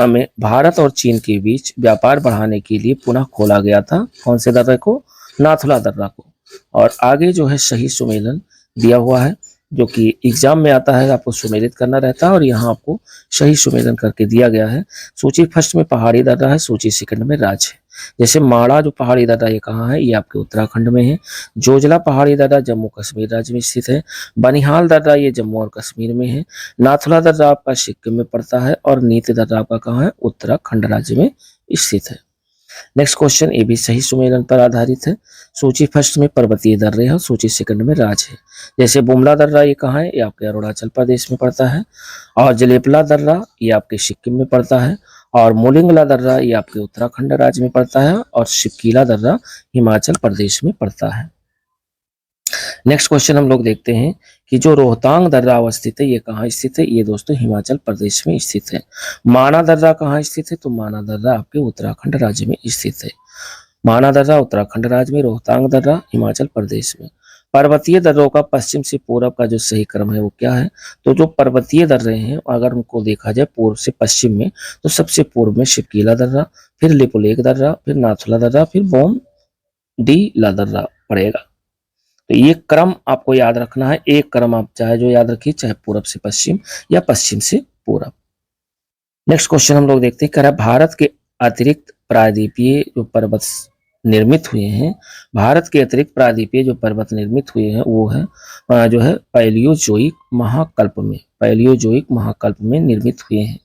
में भारत और चीन के बीच व्यापार बढ़ाने के लिए पुनः खोला गया था कौन से दर्रे को, नाथुला दर्रा को। और आगे जो है सही सुमेलन दिया हुआ है जो कि एग्जाम में आता है, आपको सुमेलित करना रहता है और यहाँ आपको सही सुमेलन करके दिया गया है। सूची फर्स्ट में पहाड़ी दर्रा है, सूची सेकंड में राज्य है। जैसे माड़ा जो पहाड़ी दर्रा ये कहाँ है, ये आपके उत्तराखंड में है। जोजिला पहाड़ी दर्रा जम्मू कश्मीर राज्य में स्थित है। बनिहाल दर्रा ये जम्मू और कश्मीर में है। नाथुला दर्रा आपका सिक्किम में पड़ता है। और नीति दर्रा आपका कहाँ है, उत्तराखंड राज्य में स्थित है। नेक्स्ट क्वेश्चन ये भी सही सुमेलन पर आधारित है। सूची फर्स्ट में पर्वतीय दर्रे है, सूची सेकंड में राज है। जैसे बुमला दर्रा ये कहाँ है, ये आपके अरुणाचल प्रदेश में पड़ता है। और जलेपला दर्रा ये आपके सिक्किम में पड़ता है। और मोलिंगला दर्रा ये आपके उत्तराखंड राज्य में पड़ता है। और शिपकीला दर्रा हिमाचल प्रदेश में पड़ता है। नेक्स्ट क्वेश्चन हम लोग देखते हैं कि जो रोहतांग दर्रा अवस्थित है ये कहाँ स्थित है, ये दोस्तों हिमाचल प्रदेश में स्थित है। माना दर्रा कहाँ स्थित है, तो माना दर्रा आपके उत्तराखंड राज्य में स्थित है। माना दर्रा उत्तराखंड राज्य में, रोहतांग दर्रा हिमाचल प्रदेश में। पर्वतीय दर्रों का पश्चिम से पूर्व का जो सही क्रम है वो क्या है? तो जो पर्वतीय दर्रे हैं अगर उनको देखा जाए पूर्व से पश्चिम में, तो सबसे पूर्व में शिवकीला दर्रा, फिर लिपुलेख दर्रा, फिर नाथुला दर्रा, फिर बोमडीला दर्रा पड़ेगा। तो ये क्रम आपको याद रखना है। एक क्रम आप चाहे जो याद रखिए, चाहे पूर्व से पश्चिम या पश्चिम से पूर्व। नेक्स्ट क्वेश्चन हम लोग देखते हैं, कह रहा है भारत के अतिरिक्त प्रायद्वीपीय जो पर्वत निर्मित हुए हैं, भारत के अतिरिक्त प्रायद्वीपीय जो पर्वत निर्मित हुए हैं वो है जो है पैलियोजोइक महाकल्प में, पैलियोजोइक महाकल्प में निर्मित हुए हैं।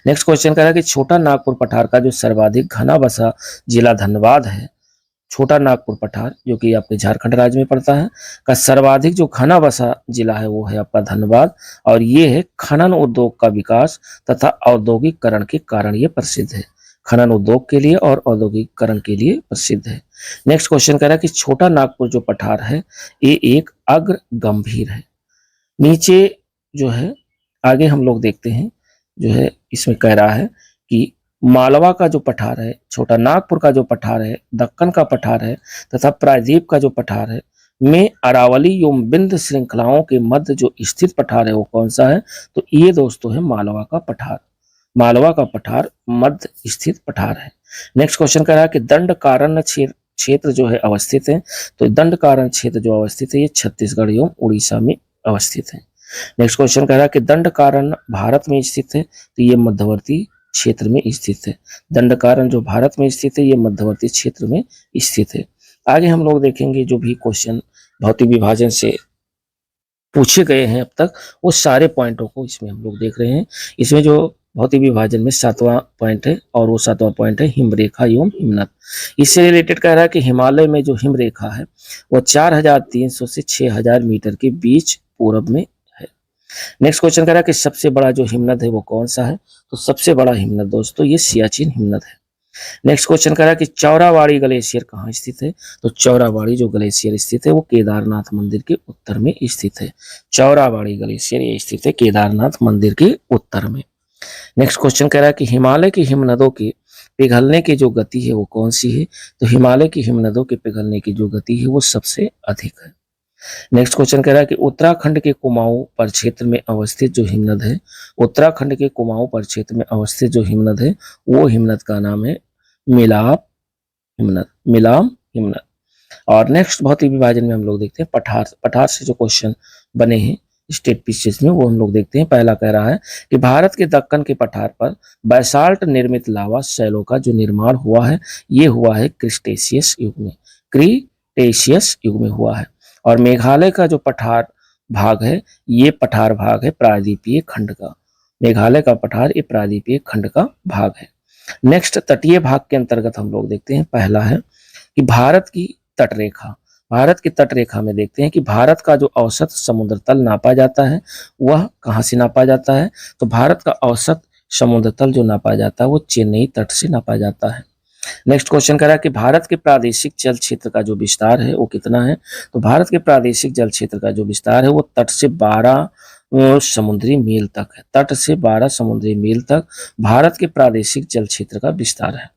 नेक्स्ट क्वेश्चन कह रहा है कि छोटा नागपुर पठार का जो सर्वाधिक घना बसा जिला धनबाद है, छोटा नागपुर पठार जो कि आपके झारखंड राज्य में पड़ता है, का सर्वाधिक जो घना बसा जिला है वो है आपका धनबाद, और ये है खनन उद्योग का विकास तथा औद्योगिकरण के कारण ये प्रसिद्ध है, खनन उद्योग के लिए और औद्योगिकरण के लिए प्रसिद्ध है। नेक्स्ट क्वेश्चन कह रहा है कि छोटा नागपुर जो पठार है ये एक अग्र गंभीर है। नीचे जो है आगे हम लोग देखते हैं, जो है इसमें कह रहा है कि मालवा का जो पठार है, छोटा नागपुर का जो पठार है, दक्कन का पठार है तथा प्रायद्वीप का जो पठार है में अरावली एवं विंध्य श्रृंखलाओं के मध्य जो स्थित पठार है वो कौन सा है? तो ये दोस्तों है मालवा का पठार, मालवा का पठार मध्य स्थित पठार है। नेक्स्ट क्वेश्चन कह रहा है कि दंडकारण्य क्षेत्र जो है अवस्थित है, तो दंडकारण्य क्षेत्र जो अवस्थित है ये छत्तीसगढ़ एवं उड़ीसा में अवस्थित है। नेक्स्ट क्वेश्चन कह रहा है कि दंडकारण्य भारत में स्थित है, तो ये मध्यवर्ती क्षेत्र में स्थित है। दंडकारण्य जो भारत में स्थित है ये मध्यवर्ती क्षेत्र में स्थित है। आगे हम लोग देखेंगे जो भी क्वेश्चन भौतिक विभाजन से पूछे गए हैं अब तक, वो सारे पॉइंटों को इसमें हम लोग देख रहे हैं। इसमें जो भौतिक विभाजन में 7वां पॉइंट है और वो 7वां पॉइंट है हिमरेखा एवं हिमनद। इससे रिलेटेड कह रहा है कि हिमालय में जो हिमरेखा है वो 4300 से 6000 मीटर के बीच पूर्व में है। नेक्स्ट क्वेश्चन कह रहा है कि सबसे बड़ा जो हिमनद है वो कौन सा है? तो सबसे बड़ा हिमनद दोस्तों ये सियाचिन हिमनद है। नेक्स्ट क्वेश्चन कह रहा है कि चौराबाड़ी ग्लेशियर कहाँ स्थित है? तो चौराबाड़ी जो ग्लेशियर स्थित है वो केदारनाथ मंदिर के उत्तर में स्थित है। चौराबाड़ी ग्लेशियर ये स्थित है केदारनाथ मंदिर के उत्तर में। नेक्स्ट क्वेश्चन कह रहा है कि हिमालय की हिमनदों के पिघलने की जो गति है वो कौन सी है? तो हिमालय की हिमनदों के पिघलने की जो गति है वो सबसे अधिक है। नेक्स्ट क्वेश्चन कह रहा है कि उत्तराखंड के कुमाऊं परिक्षेत्र में अवस्थित जो हिमनद है, उत्तराखंड के कुमाऊं परिक्षेत्र में अवस्थित जो हिमनद है वो हिमनद का नाम है मिलाप हिमनद, मिलाम हिमनद। और नेक्स्ट भौतिक विभाजन में हम लोग देखते हैं पठार, पठार से जो क्वेश्चन बने हैं स्टेट पीसेस में वो हम लोग देखते हैं। पहला कह रहा है कि भारत के दक्कन के पठार पर बैसाल्ट निर्मित लावा शैलों का जो निर्माण हुआ है ये हुआ है क्रिटेशियस युग में, क्रिटेशियस युग में हुआ है। और मेघालय का जो पठार भाग है ये पठार भाग है प्रायद्वीपीय खंड का, मेघालय का पठार ये प्रायद्वीपीय खंड का भाग है। नेक्स्ट तटीय भाग के अंतर्गत हम लोग देखते हैं, पहला है कि भारत की तटरेखा, भारत की तटरेखा में देखते हैं कि भारत का जो औसत समुद्र तल नापा जाता है वह कहाँ से नापा जाता है? तो भारत का औसत समुद्र तल जो नापा जाता है वो चेन्नई तट से नापा जाता है। नेक्स्ट क्वेश्चन कह रहा है कि भारत के प्रादेशिक जल क्षेत्र का जो विस्तार है वो कितना है? तो भारत के प्रादेशिक जल क्षेत्र का जो विस्तार है वो तट से 12 समुद्री मील तक है, तट से 12 समुद्री मील तक भारत के प्रादेशिक जल क्षेत्र का विस्तार है।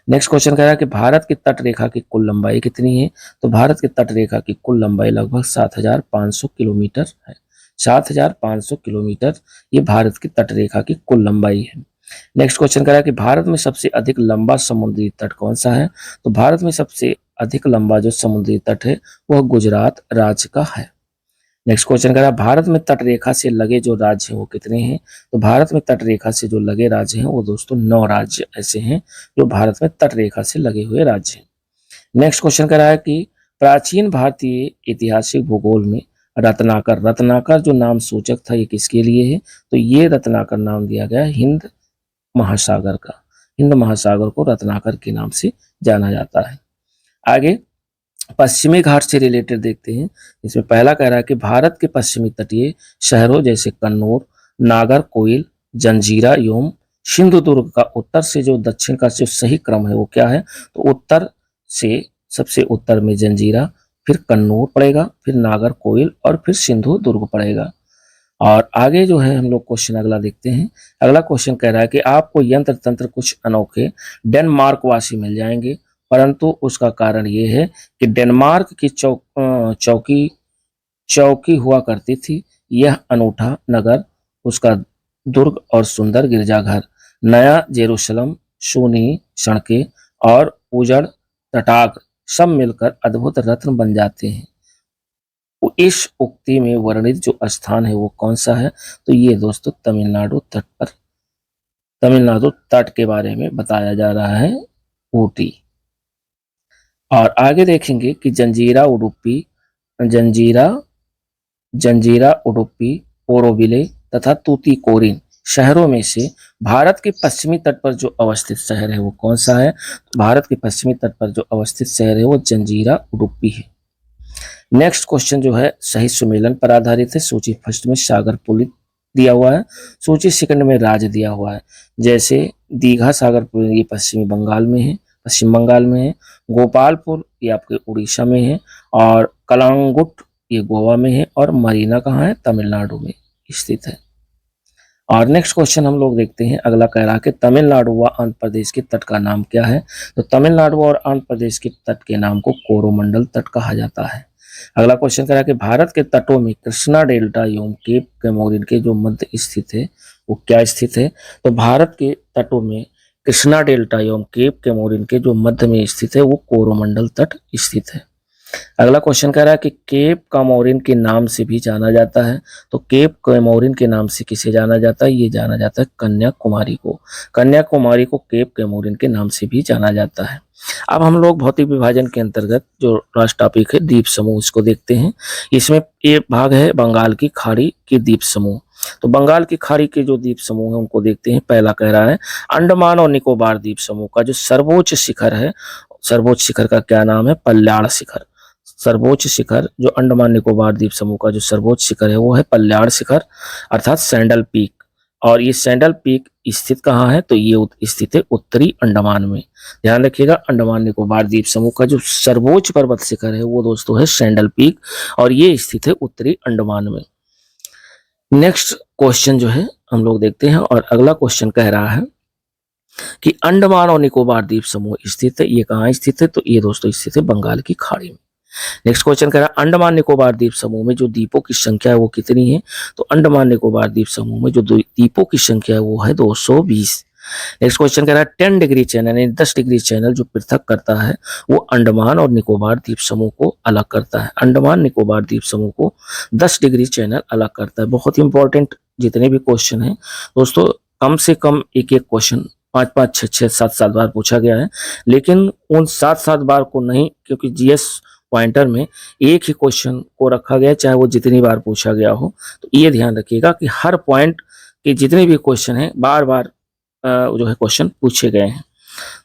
नेक्स्ट क्वेश्चन कह रहा है कि भारत की तट रेखा की कुल लंबाई कितनी है? तो भारत की तट रेखा की कुल लंबाई लगभग 7500 किलोमीटर है, 7500 किलोमीटर ये भारत की तट रेखा की कुल लंबाई है। नेक्स्ट क्वेश्चन कह रहा है कि भारत में सबसे अधिक लंबा समुद्री तट कौन सा है? तो भारत में सबसे अधिक लंबा जो समुद्री तट है वह गुजरात राज्य का है। नेक्स्ट क्वेश्चन कह रहा है भारत में तट रेखा से लगे जो राज्य हैं वो कितने हैं? तो भारत में तट रेखा से जो लगे राज्य हैं वो दोस्तों 9 राज्य ऐसे हैं जो भारत में तट रेखा से लगे हुए राज्य हैं। नेक्स्ट क्वेश्चन कह रहा है कि प्राचीन भारतीय ऐतिहासिक भूगोल में रत्नाकर, रत्नाकर जो नाम सूचक था ये किसके लिए है? तो ये रत्नाकर नाम दिया गया हिंद महासागर का, हिंद महासागर को रत्नाकर के नाम से जाना जाता है। आगे पश्चिमी घाट से रिलेटेड देखते हैं। इसमें पहला कह रहा है कि भारत के पश्चिमी तटीय शहरों जैसे कन्नौर, नागरकोइल, जंजीरा एवं सिंधुदुर्ग का उत्तर से जो दक्षिण का जो सही क्रम है वो क्या है? तो उत्तर से सबसे उत्तर में जंजीरा, फिर कन्नौर पड़ेगा, फिर नागरकोइल और फिर सिंधुदुर्ग पड़ेगा। और आगे जो है हम लोग क्वेश्चन अगला देखते हैं। अगला क्वेश्चन कह रहा है कि आपको यंत्र तंत्र कुछ अनोखे डेनमार्क वासी मिल जाएंगे, परंतु उसका कारण ये है कि डेनमार्क की चौकी चौकी हुआ करती थी। यह अनूठा नगर, उसका दुर्ग और सुंदर गिरजाघर, नया जेरूशलम, सोनी सड़कें और उजड़ तटाक सब मिलकर अद्भुत रत्न बन जाते हैं। इस उक्ति में वर्णित जो स्थान है वो कौन सा है? तो ये दोस्तों तमिलनाडु तट के बारे में बताया जा रहा है, ऊटी। और आगे देखेंगे कि जंजीरा जंजीरा उडुपी, ओरोविले तथा तूतीकोरिन शहरों में से भारत के पश्चिमी तट पर जो अवस्थित शहर है वो कौन सा है? भारत के पश्चिमी तट पर जो अवस्थित शहर है वो जंजीरा उडुपी है। नेक्स्ट क्वेश्चन जो है सही सुमेलन पर आधारित है। सूची फर्स्ट में सागर पुलित दिया हुआ है, सूची सेकंड में राज्य दिया हुआ है। जैसे दीघा सागर पुलित ये पश्चिम बंगाल में है, गोपालपुर ये आपके उड़ीसा में है, और कलांगुट ये गोवा में है, और मरीना कहाँ है? तमिलनाडु में स्थित है। और नेक्स्ट क्वेश्चन हम लोग देखते हैं, अगला कह रहा है कि तमिलनाडु व आंध्र प्रदेश के तट का नाम क्या है? तो तमिलनाडु और आंध्र प्रदेश के तट के नाम को कोरोमंडल तट कहा जाता है। अगला क्वेश्चन कह रहा है कि भारत के तटों में कृष्णा डेल्टा एवं केप कैमोरिन के जो मध्य स्थित है वो क्या स्थित है? तो भारत के तटों में कृष्णा डेल्टा एवं केप कैमोरिन के जो मध्य में स्थित है वो कोरोमंडल तट स्थित है। अगला क्वेश्चन कह रहा है कि केप कामोरिन के नाम से भी जाना जाता है। तो केप कैमोरिन के नाम से किसे जाना जाता है? ये जाना जाता है कन्याकुमारी को। कन्याकुमारी को केप कैमोरिन के नाम से भी जाना जाता है। अब हम लोग भौतिक विभाजन के अंतर्गत जो लास्ट टॉपिक है द्वीप समूह, इसको देखते हैं। इसमें एक भाग है बंगाल की खाड़ी के द्वीप समूह। तो बंगाल की खाड़ी के जो द्वीप समूह है उनको देखते हैं। पहला कह रहा है अंडमान और निकोबार द्वीप समूह का जो सर्वोच्च शिखर है, सर्वोच्च शिखर का क्या नाम है? पल्याड़ शिखर। सर्वोच्च शिखर जो अंडमान निकोबार द्वीप समूह का जो सर्वोच्च शिखर है वो है पल्याड़ शिखर अर्थात सैंडल पीक। और ये सैंडल पीक स्थित कहाँ है? तो ये स्थित है उत्तरी अंडमान में। ध्यान रखिएगा, अंडमान निकोबार द्वीप समूह का जो सर्वोच्च पर्वत शिखर है वो दोस्तों है सैंडल पीक, और ये स्थित है उत्तरी अंडमान में। नेक्स्ट क्वेश्चन जो है हम लोग देखते हैं, और अगला क्वेश्चन कह रहा है कि अंडमान और निकोबार द्वीप समूह स्थित है, ये कहाँ स्थित है? तो ये दोस्तों स्थित है बंगाल की खाड़ी में। नेक्स्ट क्वेश्चन कह रहा है अंडमान निकोबार द्वीप समूह में जो द्वीपों की संख्या है वो कितनी है? तो अंडमान निकोबार द्वीप समूह में जो द्वीपों की संख्या है वो है 220। नेक्स्ट क्वेश्चन कह रहा है 10 डिग्री चैनल यानी 10 डिग्री चैनल जो पृथक करता है वो अंडमान और निकोबार द्वीप समूह को अलग करता है। अंडमान निकोबार द्वीप समूह को 10 डिग्री चैनल अलग करता है। बहुत ही इंपॉर्टेंट जितने भी क्वेश्चन हैं दोस्तों, कम से कम एक एक क्वेश्चन 5-5, 6-6, 7-7 बार पूछा गया है, लेकिन उन 7-7 बार को नहीं, क्योंकि जीएस पॉइंटर में एक ही क्वेश्चन को रखा गया चाहे वो जितनी बार पूछा गया हो। तो ये ध्यान रखिएगा कि हर पॉइंट के जितने भी क्वेश्चन हैं बार बार जो है क्वेश्चन पूछे गए हैं,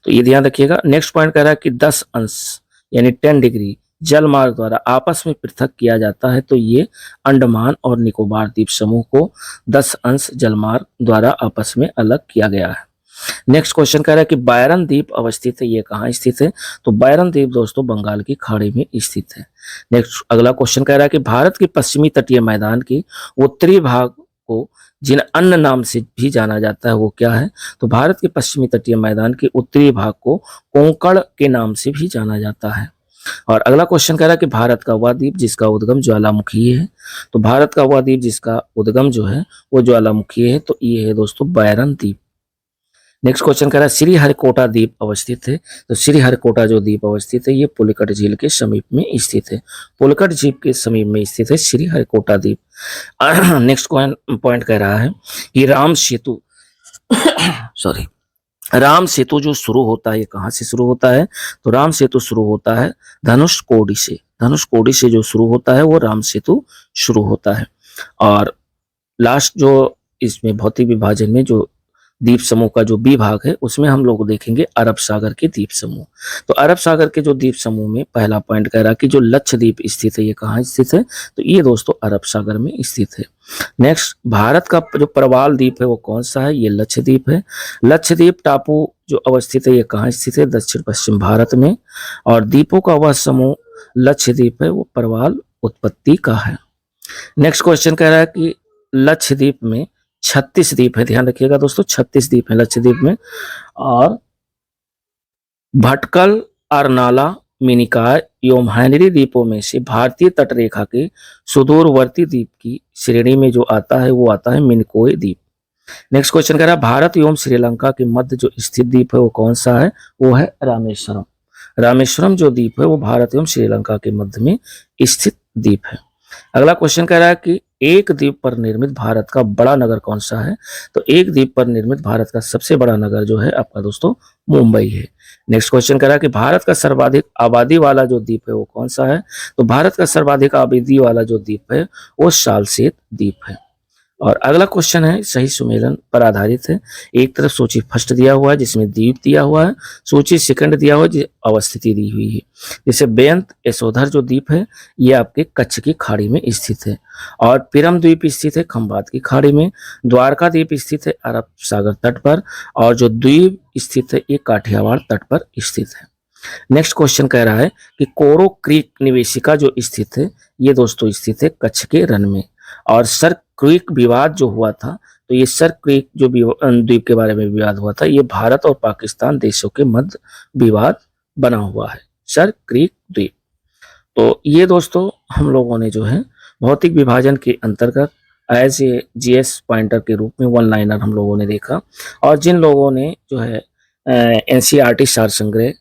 तो ये ध्यान रखिएगा। नेक्स्ट पॉइंट कह रहा है कि 10 अंश यानी 10 डिग्री जल मार्ग द्वारा आपस में पृथक किया जाता है। तो ये अंडमान और निकोबार द्वीप समूह को 10 अंश जल मार्ग द्वारा आपस में अलग किया गया है। नेक्स्ट क्वेश्चन कह रहा है कि बायरन द्वीप अवस्थित है, ये कहाँ स्थित है? तो बायरन द्वीप दोस्तों बंगाल की खाड़ी में स्थित है। नेक्स्ट अगला क्वेश्चन कह रहा है कि भारत के पश्चिमी तटीय मैदान के उत्तरी भाग को जिन अन्य नाम से भी जाना जाता है वो क्या है? तो भारत के पश्चिमी तटीय मैदान के उत्तरी भाग को कोंकण के नाम से भी जाना जाता है। और अगला क्वेश्चन कह रहा है कि भारत का वह द्वीप जिसका उद्गम ज्वालामुखी है। तो भारत का वह द्वीप जिसका उद्गम जो है वो ज्वालामुखी है, तो ये है दोस्तों बायरन द्वीप। नेक्स्ट क्वेश्चन कह रहा है श्रीहरिकोटा द्वीप अवस्थित है। तो श्रीहरिकोटा जो द्वीप अवस्थित है ये पुलिकट झील के समीप में स्थित है। पुलिकट झील के समीप में स्थित है श्रीहरिकोटा द्वीप। नेक्स्ट पॉइंट कह रहा है कि राम सेतु सॉरी राम सेतु जो शुरू होता है ये कहाँ से शुरू होता है? तो राम सेतु शुरू होता है धनुषकोडी से। धनुषकोडी से जो शुरू होता है वो राम सेतु शुरू होता है। और लास्ट जो इसमें भौतिक विभाजन में जो द्वीप समूह का जो बी भाग है उसमें हम लोग देखेंगे अरब सागर के द्वीप समूह। तो अरब सागर के जो द्वीप समूह में पहला पॉइंट कह रहा कि जो लक्षद्वीप स्थित है ये कहाँ स्थित है? तो ये दोस्तों अरब सागर में स्थित है। नेक्स्ट भारत का जो प्रवाल द्वीप है वो कौन सा है? ये लक्षद्वीप है। लक्षद्वीप टापू जो अवस्थित है ये कहाँ स्थित है? दक्षिण पश्चिम भारत में। और द्वीपों का वह समूह लक्षद्वीप है वो प्रवाल उत्पत्ति का है। नेक्स्ट क्वेश्चन कह रहा है कि लक्षद्वीप में 36 द्वीप है। ध्यान रखिएगा दोस्तों 36 द्वीप है लक्षद्वीप में। और भटकल, अरनाला, मिनिकॉय एवं हेनरी द्वीपों में से भारतीय तटरेखा के सुदूरवर्ती द्वीप की श्रेणी में जो आता है वो आता है मिनिकॉय द्वीप। नेक्स्ट क्वेश्चन कह रहा है भारत एवं श्रीलंका के मध्य जो स्थित द्वीप है वो कौन सा है, वो है रामेश्वरम। रामेश्वरम जो द्वीप है वो भारत एवं श्रीलंका के मध्य में स्थित द्वीप है। अगला क्वेश्चन कह रहा है कि एक द्वीप पर निर्मित भारत का बड़ा नगर कौन सा है, तो एक द्वीप पर निर्मित भारत का सबसे बड़ा नगर जो है आपका दोस्तों मुंबई है। नेक्स्ट क्वेश्चन कह रहा है कि भारत का सर्वाधिक आबादी वाला जो द्वीप है वो कौन सा है, तो भारत का सर्वाधिक आबादी वाला जो द्वीप है वो सालसेत द्वीप है। और अगला क्वेश्चन है सही सुमेलन पर आधारित है। एक तरफ सूची फर्स्ट दिया हुआ है जिसमें द्वीप दिया हुआ है, सूची सेकंड दिया हुआ है अवस्थिति दी हुई है। जैसे बेंत यशोधर जो द्वीप है ये आपके कच्छ की खाड़ी में स्थित है, और पिरम द्वीप स्थित है खंबात की खाड़ी में, द्वारका द्वीप स्थित है अरब सागर तट पर, और जो द्वीप स्थित है ये काठियावाड़ तट पर स्थित है। नेक्स्ट क्वेश्चन कह रहा है कि कोरो क्रीक निवेशिका जो स्थित है ये दोस्तों स्थित है कच्छ के रन में। और सर क्रीक विवाद जो हुआ था, तो ये सर क्रीक जो द्वीप के बारे में विवाद हुआ था ये भारत और पाकिस्तान देशों के मध्य विवाद बना हुआ है, सर क्रीक द्वीप। तो ये दोस्तों हम लोगों ने जो है भौतिक विभाजन के अंतर्गत एज ए जीएस पॉइंटर के रूप में वन लाइनर हम लोगों ने देखा। और जिन लोगों ने जो है एनसीईआरटी सार संग्रह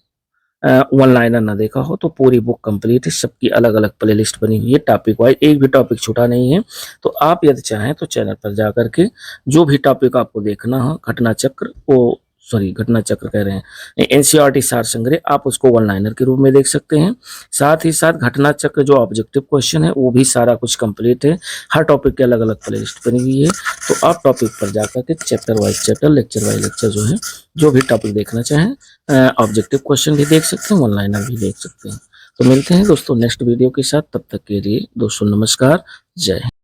वन लाइनर ना देखा हो तो पूरी बुक कंप्लीट है, सबकी अलग अलग प्लेलिस्ट बनी हुई है टॉपिक वाइज, एक भी टॉपिक छूटा नहीं है। तो आप यदि चाहें तो चैनल पर जा करके जो भी टॉपिक आपको देखना हो घटना चक्र कह रहे हैं एनसीईआरटी सार संग्रह, आप उसको वन लाइनर के रूप में देख सकते हैं। साथ ही साथ घटना चक्र जो ऑब्जेक्टिव क्वेश्चन है वो भी सारा कुछ कंप्लीट है, हर टॉपिक की अलग अलग प्लेलिस्ट बनी हुई है। तो आप टॉपिक पर जाकर के chapter wise chapter lecture wise lecture जो है जो भी टॉपिक देखना चाहें ऑब्जेक्टिव क्वेश्चन भी देख सकते हैं, वन लाइनर भी देख सकते हैं। तो मिलते हैं दोस्तों नेक्स्ट वीडियो के साथ, तब तक के लिए दोस्तों नमस्कार, जय हिंद।